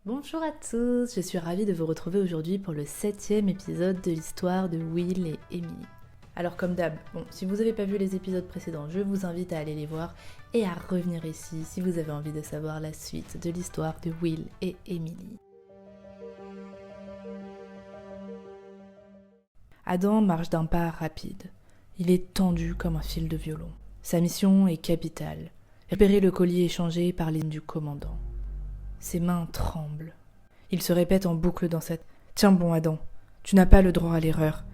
Bonjour à tous, je suis ravie de vous retrouver aujourd'hui pour le 7e épisode de l'histoire de Will et Emily. Alors comme d'hab, si vous n'avez pas vu les épisodes précédents, je vous invite à aller les voir et à revenir ici si vous avez envie de savoir la suite de l'histoire de Will et Emily. Adam marche d'un pas rapide. Il est tendu comme un fil de violon. Sa mission est capitale, récupérer le collier échangé par les du commandant. Ses mains tremblent. Il se répète en boucle dans sa tête. « Tiens bon, Adam, tu n'as pas le droit à l'erreur.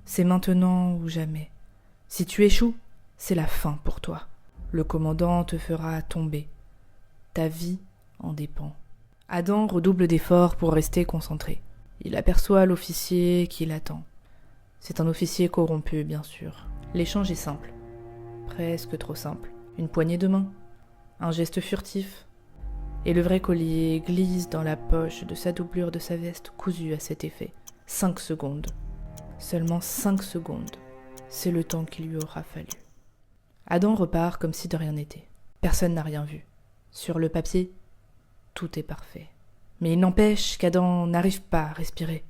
C'est maintenant ou jamais. Si tu échoues, c'est la fin pour toi. Le commandant te fera tomber. Ta vie en dépend. » Adam redouble d'efforts pour rester concentré. Il aperçoit l'officier qui l'attend. C'est un officier corrompu, bien sûr. L'échange est simple. Presque trop simple. Une poignée de main. Un geste furtif. Et le vrai collier glisse dans la poche de sa doublure de sa veste cousue à cet effet. 5 secondes. Seulement 5 secondes. C'est le temps qu'il lui aura fallu. Adam repart comme si de rien n'était. Personne n'a rien vu. Sur le papier, tout est parfait. Mais il n'empêche qu'Adam n'arrive pas à respirer.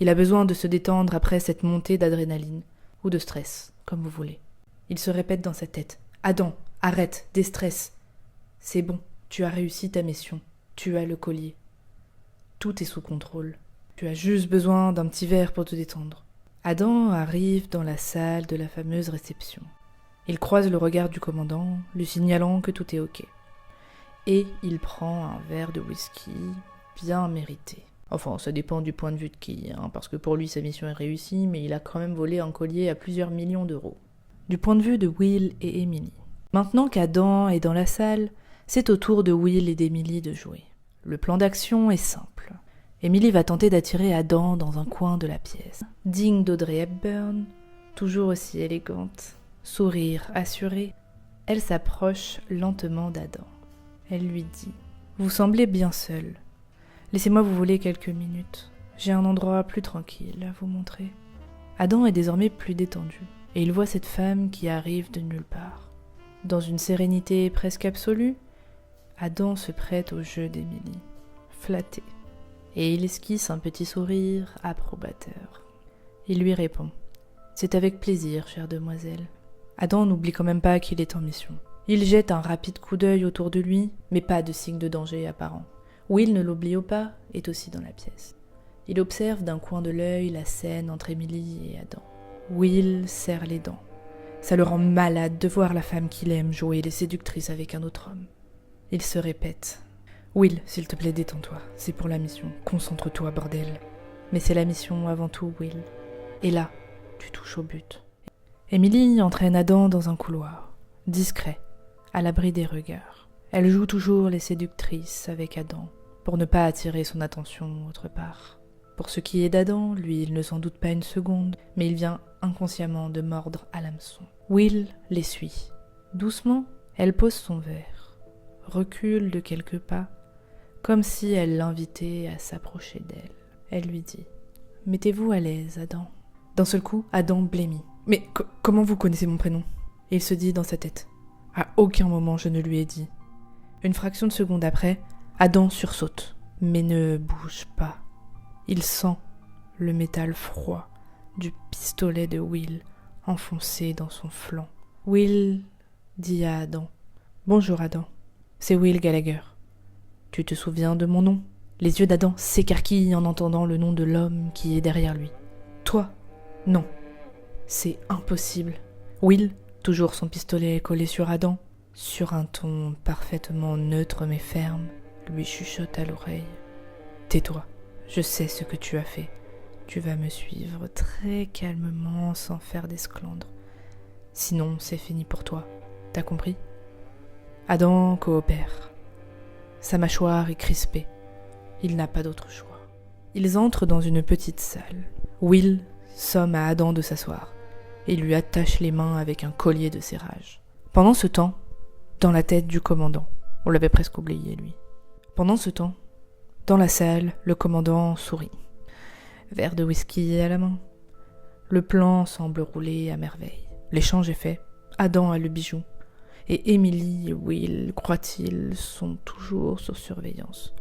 Il a besoin de se détendre après cette montée d'adrénaline, ou de stress, comme vous voulez. Il se répète dans sa tête. « Adam, arrête, déstresse. C'est bon. Tu as réussi ta mission. Tu as le collier. Tout est sous contrôle. Tu as juste besoin d'un petit verre pour te détendre. » Adam arrive dans la salle de la fameuse réception. Il croise le regard du commandant, lui signalant que tout est ok. Et il prend un verre de whisky bien mérité. Enfin, ça dépend du point de vue de qui, parce que pour lui sa mission est réussie, mais il a quand même volé un collier à plusieurs millions d'euros. Du point de vue de Will et Emily. Maintenant qu'Adam est dans la salle, c'est au tour de Will et d'Emily de jouer. Le plan d'action est simple. Emily va tenter d'attirer Adam dans un coin de la pièce. Digne d'Audrey Hepburn, toujours aussi élégante, sourire assuré, elle s'approche lentement d'Adam. Elle lui dit « Vous semblez bien seul. Laissez-moi vous voler quelques minutes. J'ai un endroit plus tranquille à vous montrer. » Adam est désormais plus détendu, et il voit cette femme qui arrive de nulle part. Dans une sérénité presque absolue, Adam se prête au jeu d'Emily, flatté, et il esquisse un petit sourire approbateur. Il lui répond « C'est avec plaisir, chère demoiselle. » Adam n'oublie quand même pas qu'il est en mission. Il jette un rapide coup d'œil autour de lui, mais pas de signe de danger apparent. Will, ne l'oubliant pas, est aussi dans la pièce. Il observe d'un coin de l'œil la scène entre Emily et Adam. Will serre les dents. Ça le rend malade de voir la femme qu'il aime jouer les séductrices avec un autre homme. Il se répète. « Will, s'il te plaît, détends-toi. C'est pour la mission. Concentre-toi, bordel. » Mais c'est la mission avant tout, Will. Et là, tu touches au but. Emily entraîne Adam dans un couloir, discret, à l'abri des regards. Elle joue toujours les séductrices avec Adam, pour ne pas attirer son attention autre part. Pour ce qui est d'Adam, lui, il ne s'en doute pas une seconde, mais il vient inconsciemment de mordre à l'hameçon. Will les suit. Doucement, elle pose son verre, recule de quelques pas, comme si elle l'invitait à s'approcher d'elle. Elle lui dit « Mettez-vous à l'aise, Adam. » D'un seul coup, Adam blêmit. « Mais comment vous connaissez mon prénom ?» Et il se dit dans sa tête « À aucun moment je ne lui ai dit. » Une fraction de seconde après, Adam sursaute, mais ne bouge pas. Il sent le métal froid du pistolet de Will enfoncé dans son flanc. Will dit à Adam « Bonjour Adam, c'est Will Gallagher. Tu te souviens de mon nom ?» Les yeux d'Adam s'écarquillent en entendant le nom de l'homme qui est derrière lui. « Toi ? Non. C'est impossible. » Will, toujours son pistolet collé sur Adam, sur un ton parfaitement neutre mais ferme, lui chuchote à l'oreille. « Tais-toi, je sais ce que tu as fait. Tu vas me suivre très calmement sans faire d'esclandre. Sinon, c'est fini pour toi. T'as compris ?» Adam coopère. Sa mâchoire est crispée. Il n'a pas d'autre choix. Ils entrent dans une petite salle. Will somme à Adam de s'asseoir et lui attache les mains avec un collier de serrage. Pendant ce temps, dans la tête du commandant, on l'avait presque oublié lui. Pendant ce temps, dans la salle, le commandant sourit. Verre de whisky à la main. Le plan semble rouler à merveille. L'échange est fait. Adam a le bijou. Et Emily et Will, croit-il, sont toujours sous surveillance.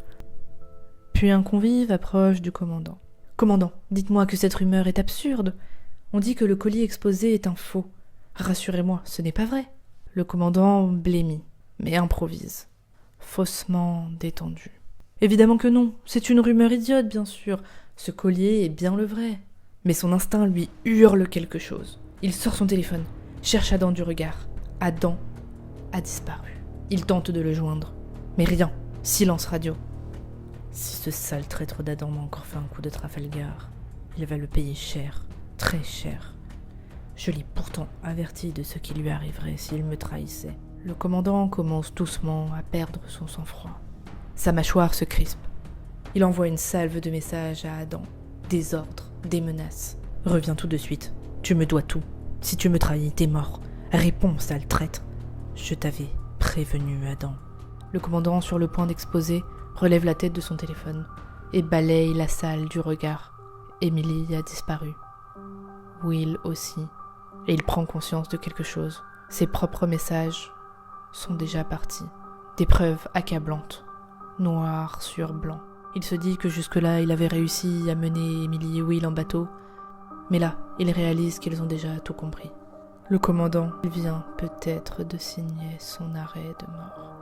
Puis un convive approche du commandant. « Commandant, dites-moi que cette rumeur est absurde. On dit que le colis exposé est un faux. Rassurez-moi, ce n'est pas vrai. » Le commandant blêmit, mais improvise, faussement détendu. « Évidemment que non, c'est une rumeur idiote, bien sûr. Ce collier est bien le vrai. » Mais son instinct lui hurle quelque chose. Il sort son téléphone, cherche Adam du regard. Adam a disparu. Il tente de le joindre, mais rien, silence radio. Si ce sale traître d'Adam m'a encore fait un coup de Trafalgar, il va le payer cher, très cher. Je l'ai pourtant averti de ce qui lui arriverait s'il me trahissait. Le commandant commence doucement à perdre son sang-froid. Sa mâchoire se crispe. Il envoie une salve de messages à Adam. Des ordres, des menaces. « Reviens tout de suite. Tu me dois tout. Si tu me trahis, t'es mort. Réponds, sale traître. Je t'avais prévenu, Adam. » Le commandant, sur le point d'exploser, relève la tête de son téléphone et balaye la salle du regard. Emily a disparu. Will aussi. Et il prend conscience de quelque chose. Ses propres messages sont déjà partis. Des preuves accablantes. Noir sur blanc. Il se dit que jusque-là, il avait réussi à mener Emily et Will en bateau. Mais là, il réalise qu'ils ont déjà tout compris. Le commandant vient peut-être de signer son arrêt de mort.